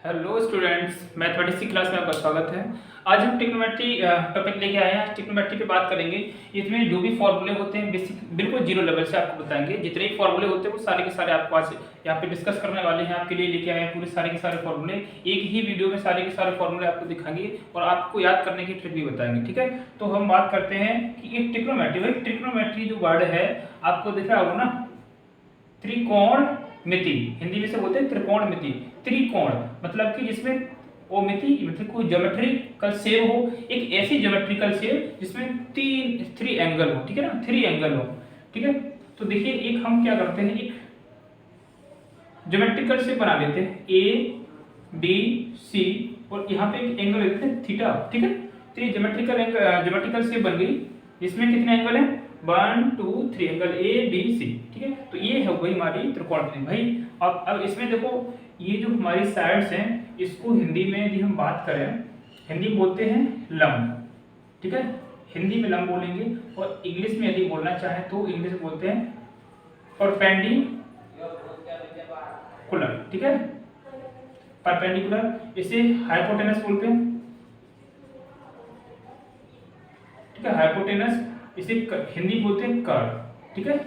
Hello students, mathematics की class में आपका स्वागत है। आज हम ट्रिग्नोमेट्री टॉपिक लेके आए हैं। ट्रिग्नोमेट्री पे बात करेंगे। इसमें जो भी फॉर्मूले होते हैं बेसिक बिल्कुल जीरो लेवल से आपको बताएंगे। जितने भी फॉर्मूले होते हैं वो सारे के सारे आपको आज यहाँ पे डिस्कस करने वाले हैं। आपके लिए लेके आए हैं पूरे सारे के सारे फॉर्मूले। एक ही वीडियो में सारे के सारे फॉर्मूले आपको दिखाएंगे और आपको याद करने की ट्रिक भी बताएंगे। ठीक है, तो हम बात करते हैं कि एक ट्रिग्नोमेट्री जो वर्ड है आपको दिख रहा होगा ना, त्रिकोणमिति। हिंदी में से बोलते हैं त्रिकोणमिति। त्रिकोण मतलब कि जिसमें वो मिति मतलब कोई ज्योमेट्रिकल शेप हो, एक ऐसी ज्योमेट्रिकल शेप जिसमें थ्री एंगल हो। ठीक है ना, थ्री एंगल हो। ठीक है, तो देखिए एक हम क्या करते हैं, एक ज्योमेट्रिकल शेप बना लेते हैं ए बी सी और यहाँ पे एक एंगल लेते हैं थीटा। ठीक है, तो ये ज्योमेट्रिकल शेप बन गई जिसमें कितने एंगल हैं, 1 2 3 एंगल ए बी सी। ठीक है, तो ये है गई हमारी त्रिकोणमिति भाई। अब इसमें देखो ये जो हमारी साइड्स हैं इसको हिंदी में यदि हम बात करें, हिंदी में बोलते हैं लंब। ठीक है, हिंदी में लंब बोलेंगे और इंग्लिश में यदि बोलना चाहें तो इंग्लिश में बोलते हैं परपेंडिकुलर। ठीक है, परपेंडिकुलर, इसे हाइपोटेनस बोलते हैं। ठीक है, हाइपोटेनस, इसे हिंदी बोलते हैं कर्व। ठीक है,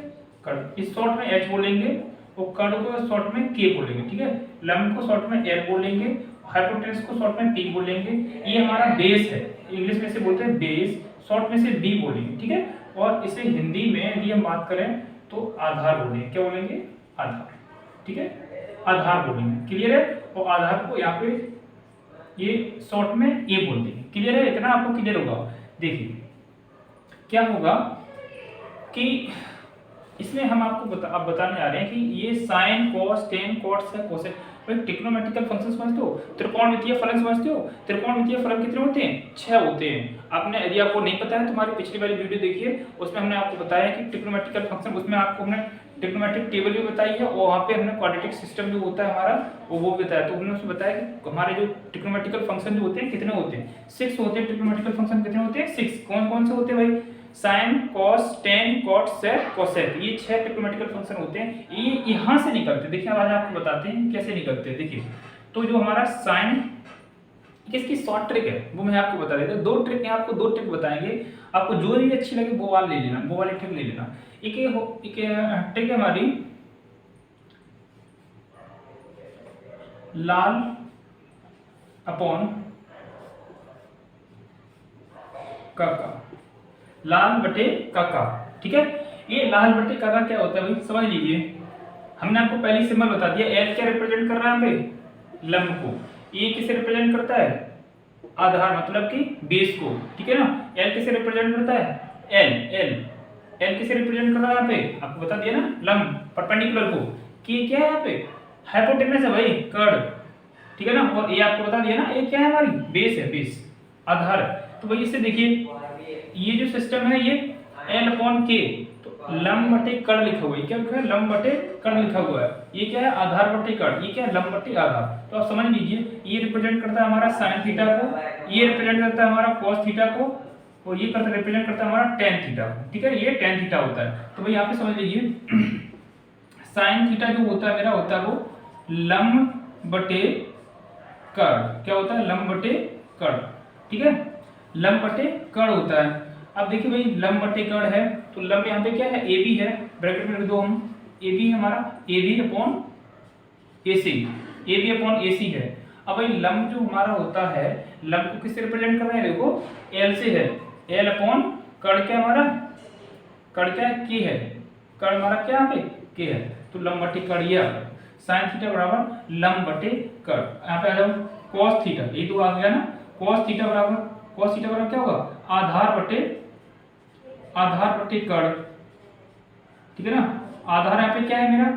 कर्व, इस शॉर्ट में एच बोलेंगे और कर्व को शॉर्ट में के बोलेंगे। ठीक है, लंब को शॉर्ट में एल बोलेंगे, हाइपोटेनस को शॉर्ट में पी बोलेंगे। ये हमारा बेस है, इंग्लिश में से बोलते हैं बेस, शॉर्ट में से बी बोलेंगे। ठीक है, और इसे हिंदी में यदि हम बात करें तो आधार बोलेंगे। क्या बोलेंगे, आधार। ठीक है, आधार बोलेंगे। क्लियर है, और आधार को यहाँ पे ये शॉर्ट में ए बोल देंगे। क्लियर है, इतना आपको क्लियर होगा। देखिए क्या होगा कि इसमें हम आपको अब बताने जा रहे हैं कि ये साइन कॉस टेन कॉट से कोसेक ट्रिग्नोमेट्रिकल फंक्शन समझते हो, त्रिकोणमितीय फलन समझते हो। त्रिकोणमितीय फलन कितने होते हैं, 6 होते हैं। आपने यदि आपको नहीं पता है तो हमारी पिछली वाली वीडियो देखिए, उसमें हमने आपको बताया कि ट्रिग्नोमेट्रिकल फंक्शन, उसमें आपको हमने ट्रिग्नोमेट्रिक टेबल भी बताई है और वहाँ पे हमने क्वाड्रेटिक सिस्टम जो होता है हमारा वो बताया। तो हमने उसमें बताया कि हमारे जो ट्रिग्नोमेट्रिकल फंक्शन जो होते हैं कितने होते हैं, 6 होते हैं। ट्रिग्नोमेट्रिकल फंक्शन कितने होते हैं, 6। कौन कौन से होते हैं भाई, sine cos tan cot sec cosec, ये 6 ट्रिग्नोमेट्रिकल फंक्शन होते हैं। ये यहाँ से निकलते हैं। देखिए आज आपको बताते हैं कैसे निकलते हैं। देखिए तो जो हमारा साइन, इसकी शॉर्ट ट्रिक है वो मैं आपको बता देता हूँ। 2 ट्रिक है, आपको 2 ट्रिक बताएंगे, आपको जो भी अच्छी लगे वो वाला ले लेना, वो वाली ट्रिक ले लेना। एक ट्रिक है हमारी लाल अपॉन काका, लाल बटे काका। ठीक है, ये लाल बटे काका क्या होता है भाई, समझ लीजिए। हमने आपको पहले सिंबल बता दिया, एल क्या रिप्रेजेंट कर रहा है यहाँ पे, लंब को। ये किसे रिप्रेजेंट करता है, आधार मतलब कि बेस को। ठीक है ना, एल किसे रिप्रेजेंट करता है, एल किसे रिप्रेजेंट कर रहा है यहाँ पे, आपको बता दिया ना, लंब परपेंडिकुलर को। कि क्या है यहाँ पे, हाइपोटेनस है भाई, कर्व। ठीक है ना, और ये आपको बता दिया ना, ये क्या है हमारी बेस है, बेस आधार। तो भाई इससे देखिए ये जो सिस्टम है ये एल अपॉन के, तो लंब बटे कर्ण लिखा हुआ है। क्या लिखा है, लंब बटे कर्ण लिखा हुआ है। ये क्या है, आधार बटे कर्ण, ये क्या है, लंब बटे आधार। तो आप समझ लीजिए ये रिप्रेजेंट करता है हमारा साइन थीटा को, ये रिप्रेजेंट करता है हमारा कॉस थीटा को, और ये रिप्रेजेंट करता है हमारा टेन थीटा को। ठीक है, ये टेन थीटा होता है। तो भाई यहाँ पे समझ लीजिए साइन थीटा जो होता है मेरा होता है वो लंब बटे कर्ण। क्या होता है, लंब बटे कर्ण। ठीक है, लंब बटे कर्ण होता है। अब देखिए भाई लंब बटे कर्ण है तो लंब यहाँ पे क्या है, ए बी है, ब्रैकेट में रख दो हम, ए बी हमारा A B upon A C, A B upon A C है। अब भाई लंब जो हमारा होता है, लंब को किससे रिप्रेजेंट कर रहे हैं, देखो एल से है, एल अपॉन कर्ण क्या हमारा, कर्ण क्या है, के है, कर्ण हमारा क्या यहाँ पे के है। तो लंब बटे कर्ण ये साइन थीटा बराबर लंब बटे कर्ण। यहाँ पे आ जाओ कॉस थीटा, ये तो आ गया ना, कॉस थीटा बराबर क्या होगा, आधार बटे कर्ण। ठीक है ना, आधार यहाँ पे क्या है मेरा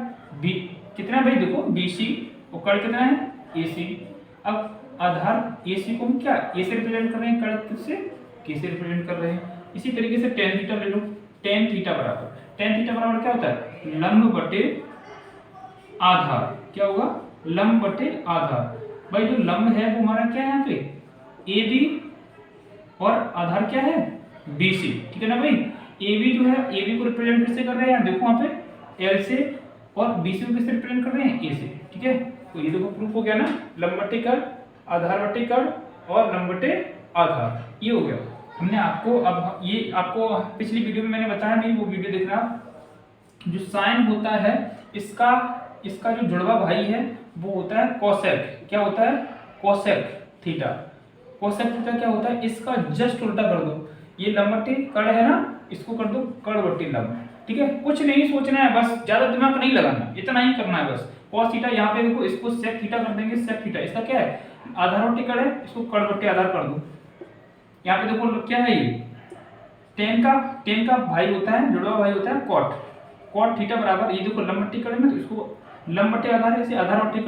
बी, कितना भाई देखो BC, और कर्ण कितना है AC। अब आधार AC को हम क्या A से रिप्रेजेंट कर रहे हैं, कर्ण किससे, K से रिप्रेजेंट कर रहे हैं। इसी तरीके से टेन थीटा ले लो, टेन थीटा बराबर क्या होता है, लंब बटे आधार। क्या होगा, लंब बटे आधार। भाई जो लंब है वो हमारा क्या है यहाँ पे AB और आधार क्या है BC। ठीक है ना भाई, AB जो है, AB को रिप्रेजेंट किससे कर रहे हैं, देखो वहां पे L से, और BC को किससे रिप्रेजेंट कर रहे हैं, A से। ठीक है। ठीक है। तो ये देखो प्रूफ हो गया ना, लंब बटे कर्ण, आधार बटे कर्ण और लंब बटे आधार, ये हो गया। हमने आपको अब ये आपको पिछली वीडियो में मैंने बताया नहीं, वो वीडियो देखना। जो साइन होता है इसका इसका जो जुड़वा भाई है वो होता है कोसेक। क्या होता है? Cosec theta. कोसेक थीटा क्या होता है? इसका जस्ट उल्टा कर दो। ये लंब बटे कर्ण है ना, इसको कर दो कर्ण बटे लंब। ठीक है, कुछ नहीं सोचना है, बस ज्यादा दिमाग नहीं लगाना, इतना ही करना है बस। cos थीटा यहाँ पे देखो, इसको sec थीटा कर देंगे। sec थीटा इसका क्या है? आधार बटे कर्ण है, इसको कर्ण बटे आधार कर दो। यहाँ पे देखो क्या है, ये टेन का भाई होता है, जुड़वा भाई होता है cot। cot थीटा बराबर, ये देखो लंब बटे कर्ण है तो इसको लंब बटे आधार है, इसे आधार बटे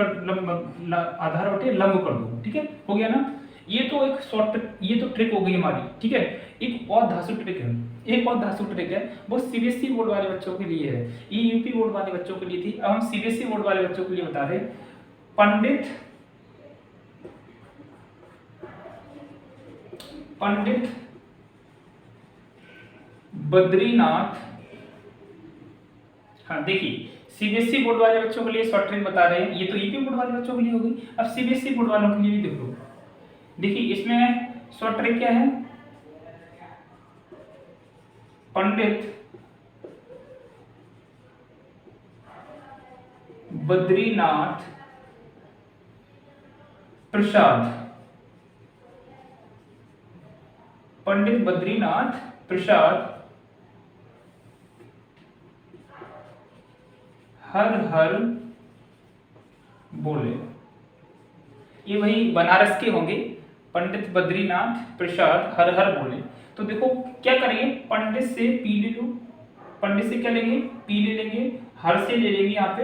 आधार बटे लंब कर दो। ठीक है, हो गया ना। ये तो एक शॉर्ट, ये तो ट्रिक हो गई हमारी। ठीक है, एक और धांसू ट्रिक है, एक और धांसू ट्रिक है, वो सीबीएसई बोर्ड वाले बच्चों के लिए है, ये यूपी बोर्ड वाले बच्चों के लिए थी, अब हम सीबीएसई बोर्ड वाले बच्चों के लिए बता रहे। पंडित बद्रीनाथ, हाँ देखिए सीबीएसई बोर्ड वाले बच्चों के लिए शॉर्ट ट्रिक बता रहे हैं, ये तो यूपी बोर्ड वाले बच्चों के लिए हो गई। अब सीबीएसई बोर्ड वालों के लिए भी देखो, देखिए इसमें शॉर्ट ट्रिक क्या है, पंडित बद्रीनाथ प्रसाद, पंडित बद्रीनाथ प्रसाद हर हर बोले। ये वही बनारस के होंगे, पंडित बद्रीनाथ प्रसाद हर हर बोले। तो देखो क्या करेंगे, पंडित से पी ले लो, पंडित से क्या लेंगे? पी ले लेंगे, हर से ले लेंगे यहाँ पे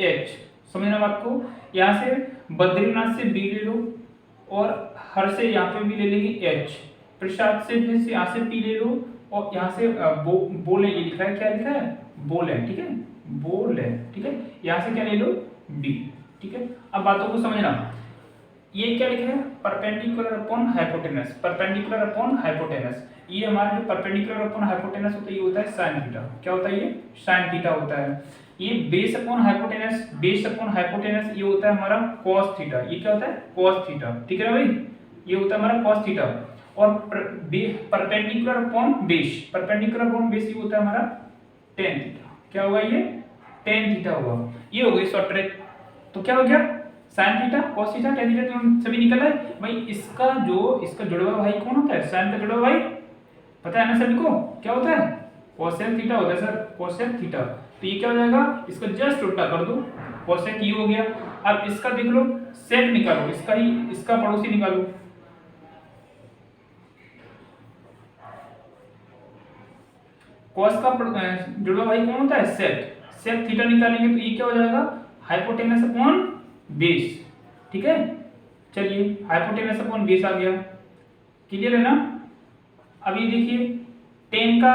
एच, समझना बात को। यहाँ से बद्रीनाथ से बी ले लो और हर से यहाँ पे भी ले लेंगे एच, प्रसाद से फिर यहाँ से पी ले लो और यहाँ से बोले, ये लिखा है, क्या लिखा है? बोल है। ठीक है, बोल है। ठीक है, यहाँ से क्या ले लो? बी। ठीक है, अब बातों को समझना। ये क्या लिखा है? Perpendicular upon hypotenuse, perpendicular upon hypotenuse. ये हमारा जो परपेंडिकुलर अपॉन हाइपोटेनस होता है ये होता है साइन थीटा। क्या होता है? ये साइन थीटा होता है। ये base upon hypotenuse, base upon hypotenuse ये होता है हमारा cos थीटा। ये क्या होता है? cos theta. ठीक है ना भाई, ये होता है हमारा cos थीटा। और perpendicular upon base, perpendicular upon base ये होता है हमारा tan थीटा। क्या होगा? ये tan थीटा होगा। ये हो गई शॉर्ट ट्रिक। तो क्या हो गया? Sine theta, cos theta, tan theta तो सभी निकल आए भाई। इसका जुड़वा भाई कौन होता है? साइन का जुड़वा भाई पता है ना सभी को, क्या होता है? कोसेक थीटा होता है सर, कोसेक थीटा। तो ये क्या हो जाएगा? इसका जस्ट उल्टा कर दो, कोसेक ये हो गया। अब इसका देख लो, सेक निकालो, इसका पड़ोसी निकालो। cos का जुड़वा भाई कौन होता है? सेक। सेक थीटा निकालेंगे तो ये क्या हो जाएगा? Hypotenuse upon base. ठीक है, चलिए हाइपोटेनस अपॉन बेस आ गया, क्लियर है ना। अब ये देखिए tan का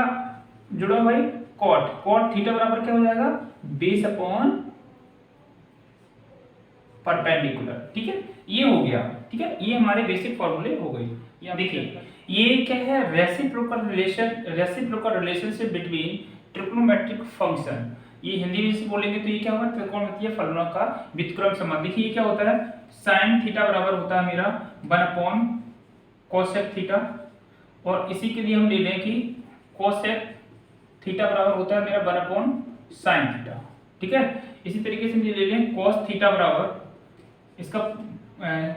जुड़ा भाई cot, cot थीटा बराबर क्या हो जाएगा? Base upon perpendicular. ठीक है, ये हो गया। ठीक है, ये हमारे बेसिक फॉर्मूले हो गई। यहाँ देखिए ये क्या है? Reciprocal relationship between trigonometric function. ये हिंदी में से बोलेंगे तो ये क्या होगा? त्रिकोणमितीय फलनों का व्युत्क्रम संबंध। देखिए ये क्या होता है? साइन थीटा बराबर होता है मेरा 1 अपॉन कोसेक थीटा, और इसी के लिए हम ले लें कि कोसेक थीटा बराबर होता है मेरा 1 अपॉन साइन थीटा। ठीक है, इसी तरीके से ले लें कोस थीटा बराबर, इसका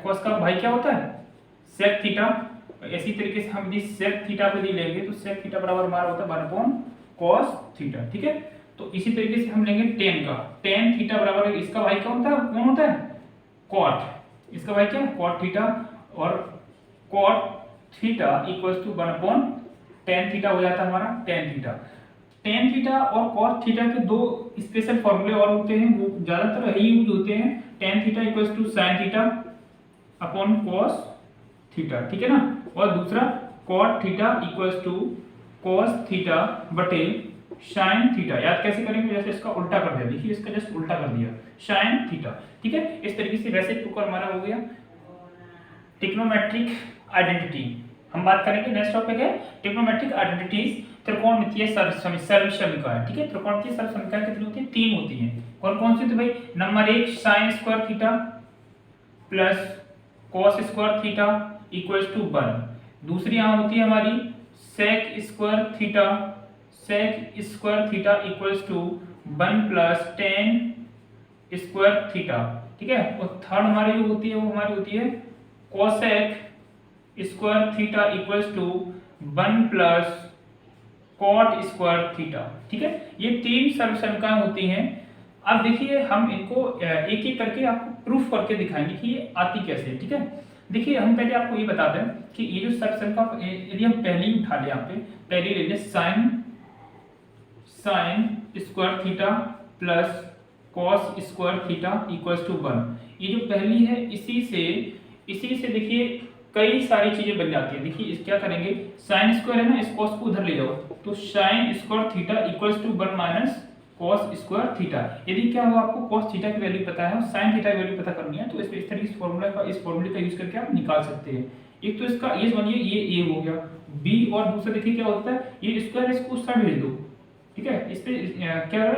कोस का भाई क्या होता है? Sec theta. इसी तरीके से हम यदि सेक थीटा को यदि लेंगे तो सेक थीटा बराबर हमारा होता है 1 अपॉन कोस थीटा। ठीक है, तो इसी तरीके से हम लेंगे टेन का, टेन थीटा बराबर इसका भाई क्या होता है? कौन होता है? कॉट। इसका भाई क्या है? Cot theta. और cot theta equals to 1 upon tan theta हो जाता है हमारा टेन थीटा। टेन थीटा और कॉस थीटा के दो स्पेशल फॉर्मूले और होते हैं, वो ज्यादातर यही यूज होते हैं। Tan theta equals to sine theta upon cos theta. ठीक है ना, और दूसरा cot theta equals to cos theta बटे साइन थीटा। याद कैसे करेंगे? जैसे इसका उल्टा कर दिया, देखिए इसका जस्ट उल्टा कर दिया, साइन थीटा। ठीक है, इस तरीके से रेसिप्रोकल हमारा हो गया। ट्रिग्नोमेट्रिक आइडेंटिटी हम बात करेंगे, नेक्स्ट टॉपिक है ट्रिग्नोमेट्रिक आइडेंटिटीज त्रिकोणमितीय सर्व समीकरण, ठीक है। त्रिकोणमितीय सर्व समीकरण कितनी होती है? 3 होती हैं। कौन कौन सी होती है भाई? Number 1 sine square theta plus cos square theta equals to 1। दूसरी यहाँ होती है हमारी sec square theta equals to 1 plus tan square theta, ठीक है। और थर्ड हमारी जो होती है वो हमारी होती है cosec square theta equals to 1 plus cot square theta, ठीक है। ये 3 सर्व समीकरण होती हैं। अब देखिए हम इनको एक एक करके आपको प्रूफ करके दिखाएंगे कि ये आती कैसे है, ठीक है। देखिए हम पहले आपको ये बता दें कि ये जो सर्व समीकरण, यदि हम पहले ही उठा ले, यहाँ पे पहले ले लें sine square theta plus cos square theta equals to 1। ये जो पहली है इसी से देखिए कई सारी चीजें बन जाती है। देखिए इस क्या करेंगे, साइन स्क्वायर है ना, इस कॉस को उधर ले जाओ, तो sine square theta equals to 1 minus cos square theta. यदि क्या हो आपको कॉस थीटा की वैल्यू पता है और साइन थीटा की वैल्यू पता करनी है, तो इस तरीके से फॉर्मूले का यूज करके आप निकाल सकते हैं। एक तो इसका ये समझिए, ये ए हो गया, बी और दूसरा देखिए क्या होता है, ये स्क्वायर इसको उस साइड भेज दो, ठीक है। इस पे क्या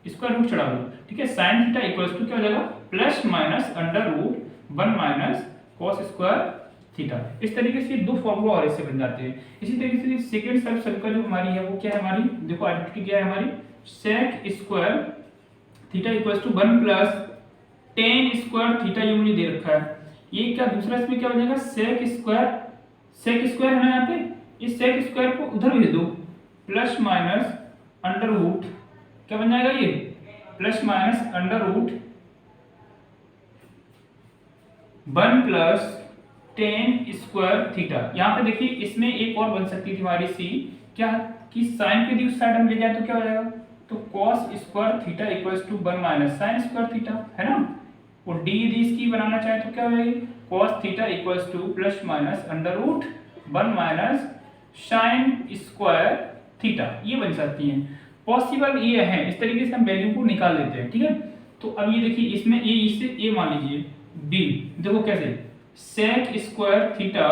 स्क्वायर रूट चढ़ा दो, ठीक है। साइन थीटा इक्वल्स टू क्या हो जाएगा, plus minus under root 1 minus cos square theta. इस तरीके से दो फॉर्मूला और इससे बन जाते हैं। इसी तरीके से सेकंड सर्व समीकरण जो हमारी है वो क्या है हमारी, देखो आइडेंटिटी क्या है हमारी, sec square theta equals to 1 plus tan square theta, ये मुझे दे रखा है। ये क्या दूसरा इसमें क्या हो जाएगा, सेक स्क्वायर है ना, यहाँ पे इस सेक स्क्वायर को उधर भेज दो, प्लस माइनस अंडर रूट क्या बन जाएगा, ये plus minus under root 1 plus tan square theta. यहाँ पे देखिए इसमें एक और बन सकती थी हमारी सी, क्या कि साइन की उस साइड हम ले जाए तो क्या हो जाएगा, तो cos square theta equals to 1 minus sine square theta, है ना। और डी यदि इसकी बनाना चाहे तो क्या हो जाएगी, cos theta equals to plus minus under root 1 minus sine square theta, ये बन सकती हैं। पॉसिबल ये है, इस तरीके से हम वैल्यू को निकाल लेते हैं, ठीक है। तो अब ये देखिए इसमें ए, इससे ए मान लीजिए, बी देखो कैसे, सेक स्क्वायर थीटा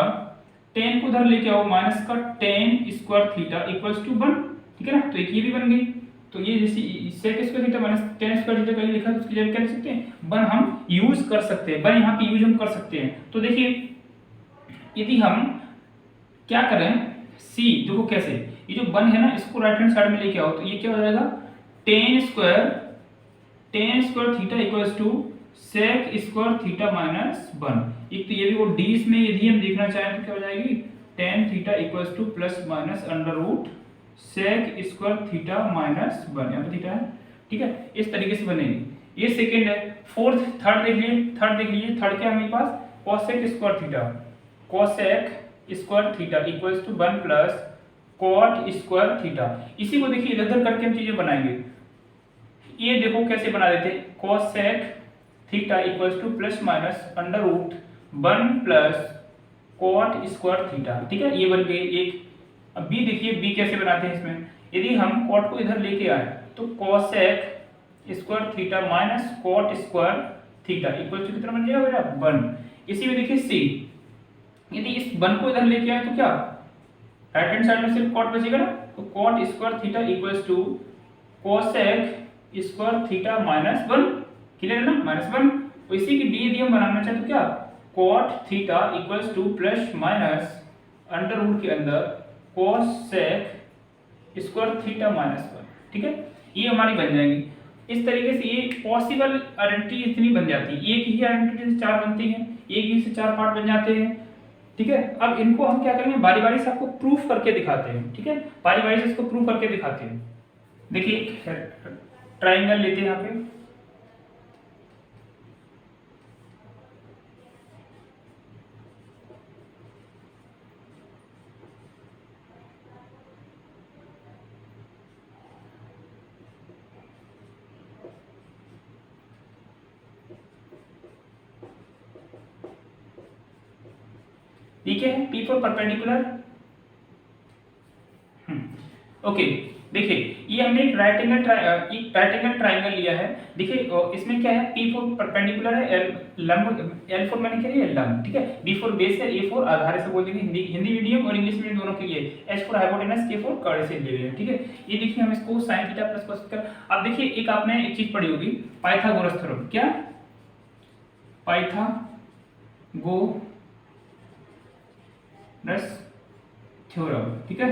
टेन को उधर लेके आओ, माइनस का tan square theta equals to 1, ठीक है ना। तो एक ये भी बन गई। तो ये जैसे sec square theta minus tan square theta कहीं लिखा है, तो उसकी जगह क्या लिख सकते हैं, 1 हम यूज कर सकते हैं, 1 यहाँ पे यूज हम कर सकते हैं। तो देखिए यदि हम क्या करें, सी देखो कैसे, ये जो 1 है ना इसको राइट हैंड साइड में लेके आओ, तो ये क्या हो जाएगा, tan square theta equals to sec square theta minus 1। एक तो ये भी, वो डी इसमें यदि हम देखना चाहें तो क्या हो जाएगी, tan theta equals to plus minus under root sec square theta minus 1, यहाँ पे थीटा है, ठीक है। इस तरीके से बनेगी। ये सेकंड है। फोर्थ, थर्ड देख लीजिए, थर्ड क्या है हमारे पास, cosec square theta equals to 1 plus cot square theta. इसी को देखिए इधर उधर करके हम चीजें बनाएंगे। ये देखो कैसे बना देते हैं, cosec theta equals to plus minus under root 1 plus cot square theta, ठीक है। ये बन गई एक। अब बी देखिए, बी कैसे बनाते हैं इसमें, यदि हम कॉट को इधर लेके आए तो cosec square theta minus cot square theta equals to कितना बन जाएगा 1। इसी में देखिए सी, यदि इस 1 को इधर लेके आए तो क्या, राइट हैंड साइड में सिर्फ कॉट बचेगा ना, तो cot square theta equals to cosec square theta minus 1, clear है ना, माइनस 1। तो इसी की डी यदि हम बनाना चाहे तो क्या, cot theta equals to plus minus under root के अंदर कोसेक स्क्वायर थीटा माइनस 1, ठीक है। ये हमारी बन जाएगी। इस तरीके से ये पॉसिबल आइडेंटिटी इतनी बन जाती है। एक ही आइडेंटिटी से 4 बनती हैं, एक ही से 4 पार्ट बन जाते हैं, ठीक है। अब इनको हम क्या करेंगे, बारी बारी से आपको प्रूफ करके दिखाते हैं, ठीक है। बारी बारी से इसको प्रूफ करके दिखाते हैं। देखिए ट्राइंगल लेते हैं यहाँ पे, ठीक है, P फॉर परपेंडिकुलर। ओके, देखिए ये हमने एक राइट एंगल ट्राइंगल लिया है। देखिए इसमें क्या है, P4 परपेंडिकुलर है, L4 मैंने क्या लिया, लंब, ठीक है। B4 बेस है, A4 आधार से बोल देंगे हिंदी मीडियम और इंग्लिश मीडियम दोनों के लिए, H4 हाइपोटेनस, K4 कर्ड से लिए हुए, ठीक है। ये देखिए हम इसको sin theta plus cos theta. अब देखिए एक आपने एक चीज पढ़ी होगी, पाइथागोरस थ्योरम। क्या, पाइथागोरस थ्योरम, ठीक है।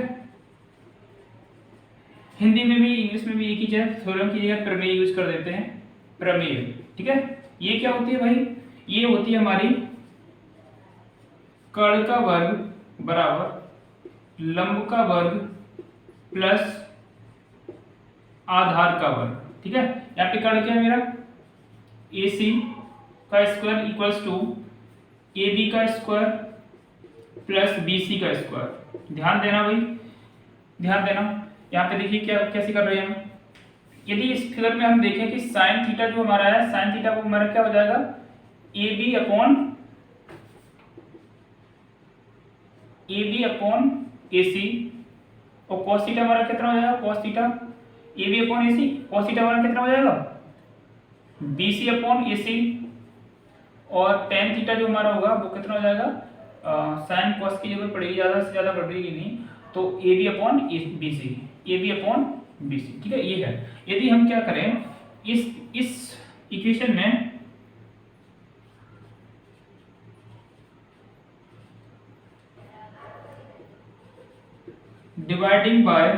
हिंदी में भी इंग्लिश में भी एक ही चीज, थ्योरम की जगह प्रमेय यूज कर देते हैं, प्रमेय, ठीक है। ये क्या होती है भाई, ये होती है हमारी कर्ण का वर्ग बराबर लंब का वर्ग प्लस आधार का वर्ग, ठीक है। यहाँ पे कर्ण क्या है मेरा, AC का स्क्वायर इक्वल्स टू AB का स्क्वायर प्लस BC का स्क्वायर। ध्यान देना भाई, ध्यान देना। यहाँ पे देखिए क्या कैसे कर रहे हैं हम, यदि इस फिगर में हम देखें कि साइन थीटा जो हमारा है, साइन थीटा को हमारा क्या हो जाएगा, AB अपॉन AC, और cos थीटा हमारा कितना हो जाएगा, cos theta AB upon AC, cos theta हमारा कितना हो जाएगा, BC अपॉन AC, और tan थीटा जो हमारा होगा वो कितना हो जाएगा, साइन cos की जरूरत पड़ेगी, ज्यादा से ज्यादा पड़ेगी नहीं, तो AB upon BC, AB upon BC, ठीक है। ये है, यदि हम क्या करें इस इक्वेशन में dividing by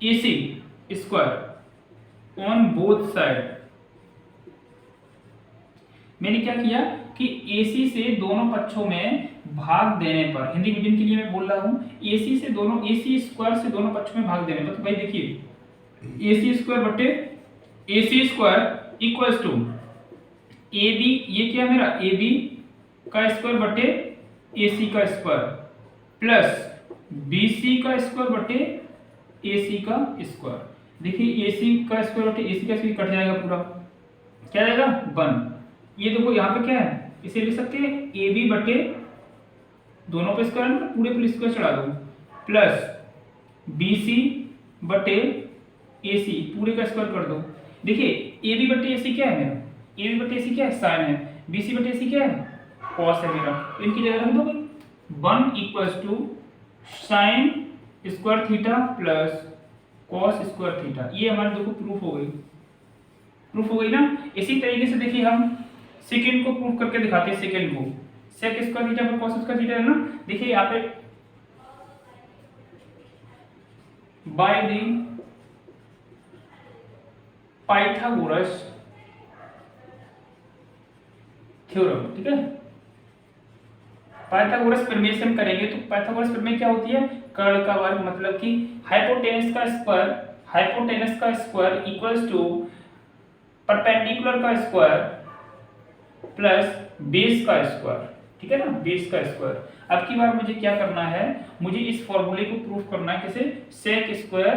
AC square on both side, मैंने क्या किया कि AC से दोनों पक्षों में भाग देने पर, हिंदी मीडियम के लिए मैं बोल रहा हूं, AC स्क्वायर से दोनों पक्षों में भाग देने पर, तो भाई देखिए AC स्क्वायर बटे AC square equals to AB, ये क्या है मेरा, AB का स्क्वायर बटे AC का स्क्वायर प्लस BC का स्क्वायर बटे AC का स्क्वायर। देखिए AC का स्क्वायर बटे AC का स्क्वायर कट जाएगा पूरा, क्या जाएगा, 1। ये देखो यहाँ पे क्या है, इसे लिख सकते हैं AB बटे दोनों पे स्क्वायर है, पूरे पे स्क्वायर चढ़ा दो, प्लस BC बटे AC पूरे का स्क्वायर कर दो। देखिए AB बटे AC क्या है मेरा, AB बटे AC क्या है, साइन है, BC बटे AC क्या है, कॉस है मेरा, इनकी जगह रख दो भाई, 1 equals to sine square theta plus cos square theta. ये हमारे देखो प्रूफ हो गई, प्रूफ हो गई ना। इसी तरीके से देखिए हम सेकंड को प्रूफ करके दिखाते हैं, सेकंड को सेक स्क्वायर थीटा पर कॉस स्क्वायर थीटा है ना। देखिए यहाँ पे बाय द पाइथागोरस थ्योरम, ठीक है। पाइथागोरस प्रमेय से हम करेंगे, तो पाइथागोरस प्रमेय क्या होती है, कर्ण का वर्ग मतलब कि हाइपोटेनस का स्क्वायर इक्वल्स टू परपेंडिकुलर का स्क्वायर प्लस बेस का स्क्वायर, ठीक है ना, बेस का स्क्वायर। अब की बार मुझे क्या करना है, मुझे इस फॉर्मूले को प्रूफ करना है, कैसे, sec square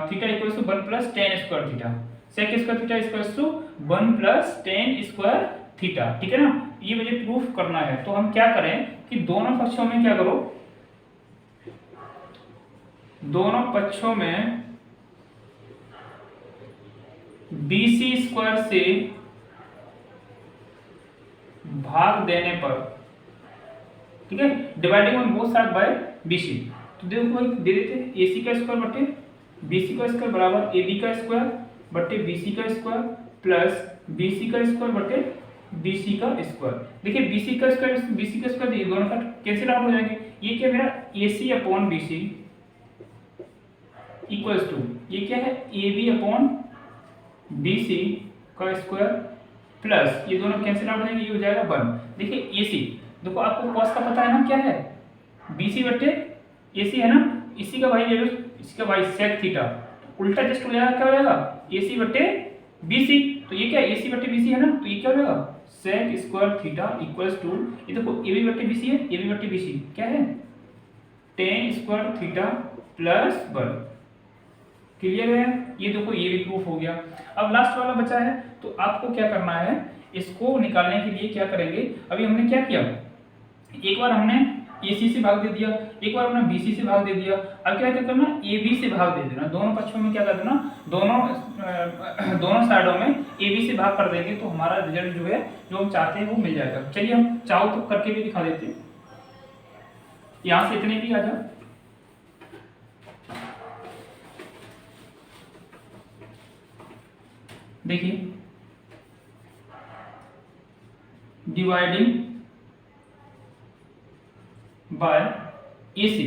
theta equals to 1 plus tan square theta, sec square theta equals to 1 plus tan square theta, ठीक है ना। ये मुझे प्रूफ करना है, तो हम क्या करें कि दोनों पक्षों में क्या करो, दोनों पक्षों में BC स्क्वायर से भाग देने पर, ठीक है, dividing on both side by BC। तो देखो भाई दे देते हैं AC का स्क्वायर बटे BC का स्क्वायर बराबर AB का स्क्वायर बटे BC का स्क्वायर प्लस BC का स्क्वायर बटे BC का स्क्वायर। देखिए BC का स्क्वायर ये दोनों का कैंसिल आउट हो जाएंगे, ये क्या मेरा AC upon BC equals to, ये क्या है, AB अपॉन BC का स्क्वायर प्लस ये दोनों कैंसिल आउट हो जाएंगे, ये हो जाएगा 1। देखिए AC, देखो आपको कॉस का पता है ना, क्या है, BC बटे AC है ना, इसी का भाई ले लो, इसी का भाई सेक थीटा, उल्टा जस्ट हो जाएगा, क्या हो जाएगा, AC बटे BC, तो ये क्या है, AC बटे BC है ना, तो ये क्या हो जाएगा, sec square theta equals to, ये देखो AB बटे BC है, AB बटे BC क्या है, tan square theta plus 1। Clear है, ये देखो ये भी प्रूफ हो गया। अब लास्ट वाला बचा है, तो आपको क्या करना है, इसको निकालने के लिए क्या करेंगे, अभी हमने क्या किया, एक बार हमने AC से भाग दे दिया, एक बार हमने BC से भाग दे दिया। अब क्या करना, AB से भाग दे देना, दोनों पक्षों में क्या कर देना, दोनों साइडों में AB से भाग कर देंगे तो हमारा रिजल्ट जो है, जो हम चाहते हैं वो मिल जाएगा। चलिए हम चाहो तो करके भी दिखा देते हैं, यहाँ से इतने भी आ जाओ। देखिए dividing by AC,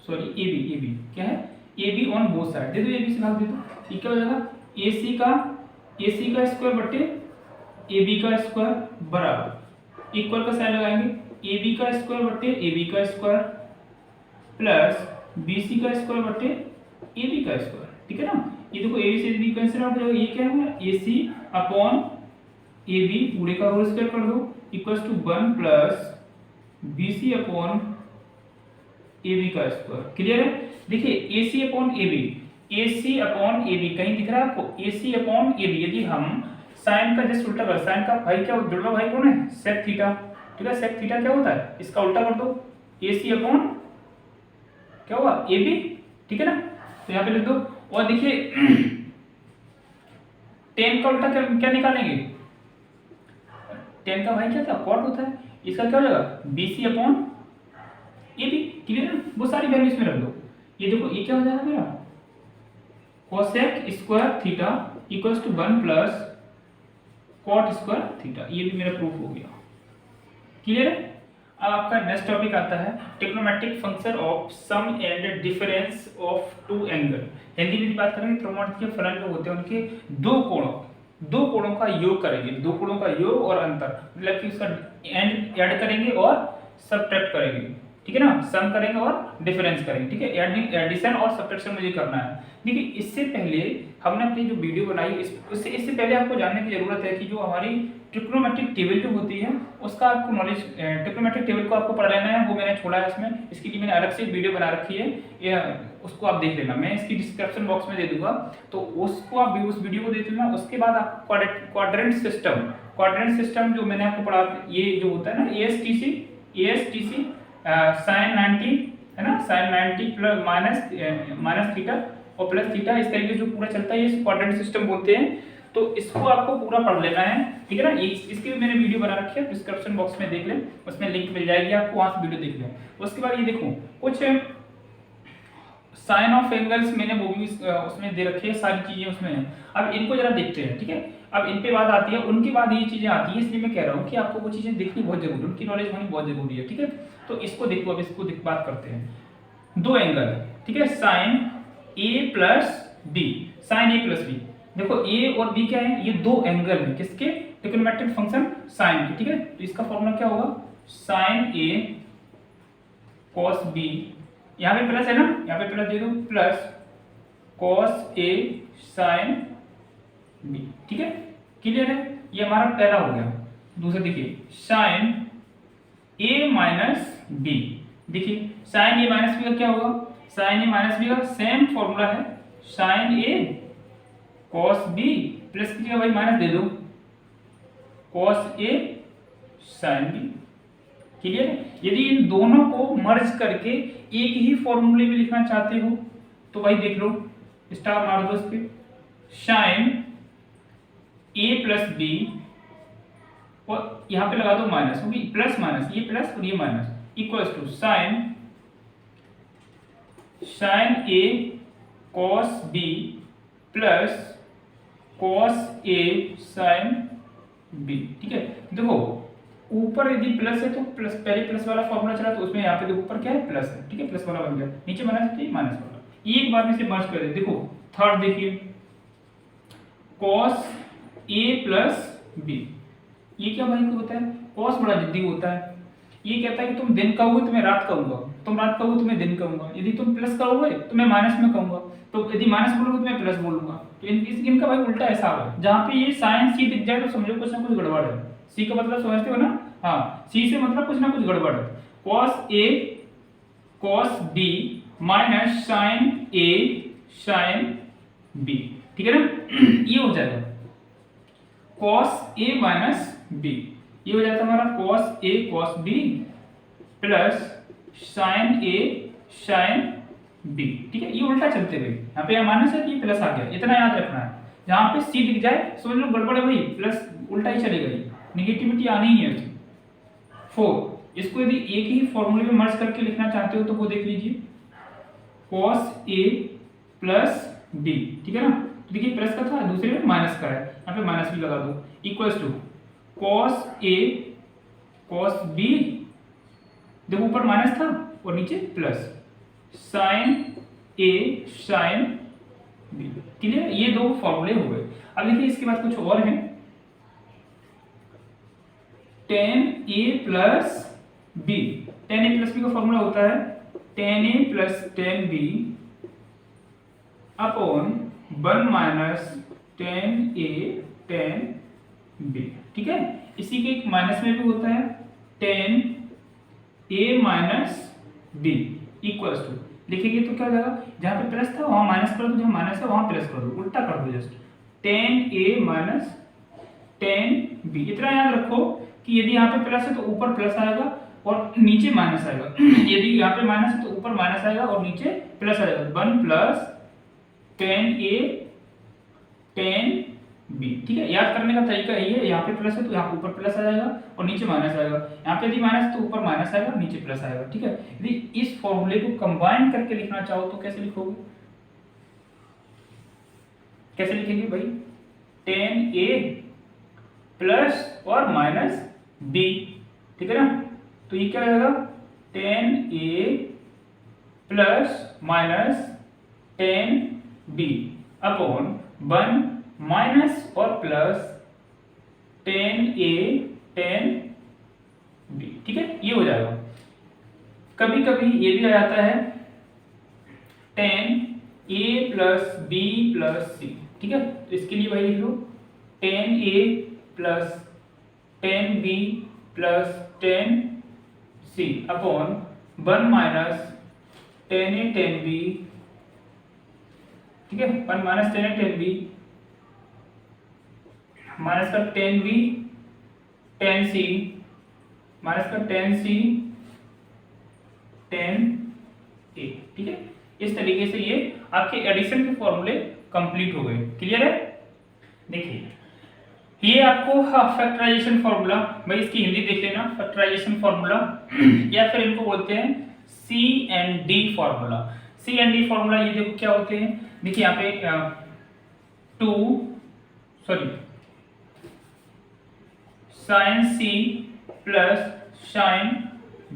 sorry AB क्या है, AB ऑन बोथ साइड दे दो, AB से भाग दे दो, ये क्या हो जाएगा, AC का स्क्वायर बटे AB का स्क्वायर बराबर, इक्वल का साइन लगाएंगे, AB का स्क्वायर बटे AB का स्क्वायर प्लस BC का स्क्वायर बटे AB का स्क्वायर, ठीक है ना। ये देखो AB से AB कैंसिल आउट हो जाएगा, ये क्या है, AC अपॉन AB पूरे का होल स्क्वायर कर दो equals to 1 plus BC upon AB का स्क्वायर। क्लियर है। देखिए AC अपॉन AB कहीं दिख रहा है आपको, AC अपॉन AB, यदि हम साइन का जस्ट उल्टा कर, साइन का भाई क्या जुड़वा भाई कौन है, सेक थीटा, ठीक है। सेक थीटा क्या होता है, इसका उल्टा कर दो, AC अपॉन क्या हुआ AB, ठीक है ना। तो यहाँ पे लिख दो, और देखिए tan का उल्टा क्या निकालेंगे, tan का भाई क्या था, कॉट होता है, इसका क्या हो जाएगा BC अपॉन AB। क्लियर है, वो सारी वैल्यू इसमें रख दो। ये देखो ये क्या हो जाएगा मेरा, cosec square theta equals to 1 plus cot square theta, ये भी मेरा प्रूफ हो गया। क्लियर है। अब आपका नेक्स्ट टॉपिक आता है trigonometric function of sum and difference of two angle. Hindi में बात करेंगे, त्रिकोणमितीय फलन जो होते हैं उनके दो कोणों का योग करेंगे, दो कोणों का योग और अंतर, मतलब कि उसका एंड ऐड करेंगे और सबट्रैक्ट करेंगे, ठीक है ना, सम करेंगे और डिफरेंस करेंगे, ठीक है। एडिशन और सब्ट्रैक्शन मुझे करना है। देखिए इससे पहले हमने अपनी जो वीडियो बनाई इससे पहले आपको जानने की जरूरत है कि जो हमारी ट्रिग्नोमेट्रिक टेबल जो होती है उसका आपको नॉलेज, ट्रिग्नोमेट्रिक टेबल को आपको पढ़ लेना है, वो मैंने छोड़ा है इसमें, इसके लिए मैंने अलग से वीडियो बना रखी है, उसको आप देख लेना, मैं इसकी डिस्क्रिप्शन बॉक्स में दे दूंगा, तो उसको आप उस वीडियो को देख लेना। उसके बाद आप क्वाड्रेंट सिस्टम जो मैंने आपको पढ़ा, ये जो होता है ना ASTC sin 90 है ना, sin 90 प्लस माइनस थीटा और प्लस थीटा, इस तरीके जो पूरा चलता है ये क्वाड्रेंट सिस्टम बोलते हैं। तो इसको आपको पूरा पढ़ लेना है, ठीक है ना। इसकी भी मैंने वीडियो बना रखी है, डिस्क्रिप्शन बॉक्स में देख लें, उसमें लिंक मिल जाएगी आपको, वहां से वीडियो देख लें। उसके बाद ये देखो कुछ साइन ऑफ एंगल्स मैंने वो भी उसमें दे रखी है, सारी चीजें उसमें है। अब इनको जरा देखते हैं, ठीक है। अब इन पे बात आती है, उनके बाद ये चीजें आती है, इसलिए मैं कह रहा हूँ कि आपको वो चीजें देखनी बहुत जरूरी है, उनकी नॉलेज होनी बहुत जरूरी है, ठीक है। तो इसको देखो, अब इसको बात करते हैं। दो एंगल, ठीक है, sine A plus B, sine A plus B। देखो A और B क्या है, ये दो एंगल है किसके, ट्रिग्नोमेट्रिक फंक्शन साइन के, ठीक है। तो इसका फॉर्मूला क्या होगा, साइन A cos B, यहाँ पे प्लस है ना, यहाँ पे प्लस दे दो, plus cos A sin B, ठीक है। क्लियर है, ये हमारा पहला हो गया। दूसरा देखिए sin A माइनस B, देखिए sin A माइनस B का क्या होगा, sin A माइनस B का सेम फॉर्मूला है, sin A cos B plus की जगह भाई माइनस दे दो, cos A sin B। Clear है। यदि इन दोनों को मर्ज करके एक ही फॉर्मूले में लिखना चाहते हो तो भाई देख लो, स्टार मार दो इस पे, sin A प्लस B और यहाँ पे लगा दो माइनस, क्योंकि प्लस माइनस, ये प्लस और ये minus, equals to sin A cos B plus cos A sin B, ठीक है। देखो ऊपर यदि प्लस है तो प्लस, पहले प्लस वाला फॉर्मूला चला तो उसमें यहाँ पे देखो ऊपर क्या है, प्लस है, ठीक है, प्लस वाला बन गया, नीचे माइनस है, माइनस वाला, एक बार में से मर्ज कर दे। देखो थर्ड देखिए, cos A प्लस B, ये क्या भाई को होता है, cos बड़ा जिद्दी होता है, ये कहता है कि तुम दिन कहोगे तो मैं रात कहूंगा, तुम रात कहोगे तो मैं दिन कहूंगा, यदि तुम प्लस कहोगे तो मैं माइनस में कहूंगा, तो यदि माइनस बोलोगे तो मैं प्लस बोलूंगा। तो इनका भाई उल्टा हिसाब है, जहाँ पे ये साइन C दिख जाए तो समझो कुछ ना कुछ गड़बड़ है। C का मतलब समझते हो ना, हाँ, C से मतलब कुछ ना कुछ गड़बड़ है। cos A cos B minus sin A sin B, ठीक है ना, ये हो जाएगा cos A माइनस B, ये हो जाता है हमारा cos A cos B plus sine A sine B, ठीक है। ये उल्टा चलते हुए यहाँ पे माइनस है, ये प्लस आ गया, इतना याद रखना है। जहाँ पे सी दिख जाए समझ लो गड़बड़ है भाई, प्लस उल्टा ही चलेगा, ये नेगेटिविटी आनी ही है उसमें। 4 इसको यदि एक ही फॉर्मूले में मर्ज करके लिखना चाहते हो तो वो देख लीजिए, cos a प्लस b, ठीक है ना। तो देखिए प्लस का था, दूसरे में माइनस का है, यहाँ पे माइनस भी लगा दो, equals to cos a cos b, देखो ऊपर माइनस था और नीचे plus, sin a sin b, clear. ये दो फॉर्मूले हो गए। अब देखिए इसके बाद कुछ और है, tan a plus b, tan a plus b का फॉर्मूला होता है tan a plus tan b upon 1 minus tan a tan b, ठीक है। इसी के एक माइनस में भी होता है tan a minus b equals to, लिखेंगे तो क्या हो जाएगा, जहाँ पे प्लस था वहाँ माइनस कर दो, जहाँ माइनस है वहाँ प्लस कर दो, उल्टा कर दो just, tan a minus tan b। इतना याद रखो कि यदि यहाँ पे प्लस है तो ऊपर प्लस आएगा और नीचे माइनस आएगा यदि यहाँ पे माइनस है तो ऊपर माइनस आएगा और नीचे प्लस आएगा, 1 plus tan a tan b, ठीक है। याद करने का तरीका यही है, यहाँ पे प्लस है तो यहाँ ऊपर प्लस आ जाएगा और नीचे माइनस आएगा, यहाँ पे यदि माइनस तो ऊपर माइनस आएगा नीचे प्लस आएगा, ठीक है। यदि इस फॉर्मूले को कंबाइन करके लिखना चाहो तो कैसे लिखोगे, कैसे लिखेंगे भाई, tan a प्लस और माइनस b, ठीक है ना। तो ये क्या हो जाएगा, tan a plus minus tan b upon 1 minus और plus tan a tan b, ठीक है। ये हो जाएगा। कभी कभी ये भी आ जाता है tan a plus b plus c, ठीक है। तो इसके लिए भाई लिख लो tan a plus tan b plus tan c upon 1 minus tan a tan b, ठीक है। 1 minus tan a tan b minus का tan b tan c minus का tan c tan a, ठीक है। इस तरीके से ये आपके एडिशन के फॉर्मूले कंप्लीट हो गए, क्लियर है। देखिए ये आपको फैक्टराइजेशन फॉर्मूला, भाई इसकी हिंदी देख लेना, फैक्टराइजेशन फॉर्मूला या फिर इनको बोलते हैं C and D formula. C and D formula ये देखो क्या होते हैं, देखिए यहाँ पे sine C plus sine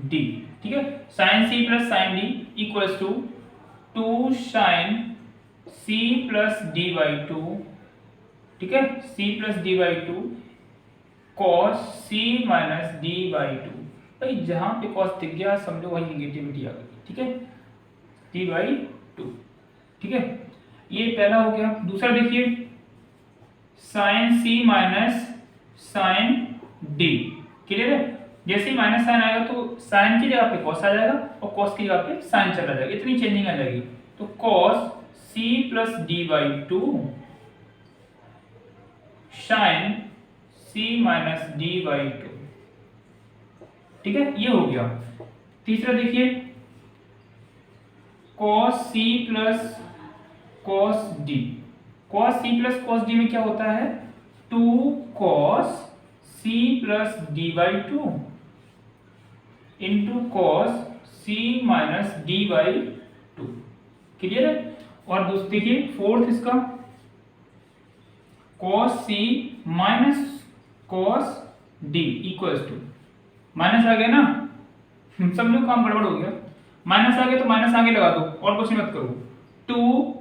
D, ठीक है। Sine C plus sine D equals to 2 sine C plus D by 2, ठीक है, c plus D by 2 cos c minus D by 2। भाई जहां पे कॉस दिख गया समझो वही निगेटिविटी आ गई, ठीक है, डी बाई 2, ठीक है। ये पहला हो गया। दूसरा देखिए sine c minus sine d, क्लियर है। जैसे ही माइनस साइन आएगा तो साइन की जगह पे कॉस आ जाएगा और कॉस की जगह पे साइन चला जाएगा, इतनी चेंजिंग आ जाएगी। तो cos c plus D by 2 sine c minus D by 2, ठीक है, ये हो गया। तीसरा देखिए cos c plus cos d, cos c plus cos d में क्या होता है 2 cos c प्लस d by 2 into cos c minus d by 2, clear है। और दोस्त देखिए फोर्थ इसका cos c minus cos d equals to, minus आ गया ना, सब लोग काम गड़बड़ हो गया, माइनस आ गया तो माइनस आगे लगा दो और कुछ मत करो। 2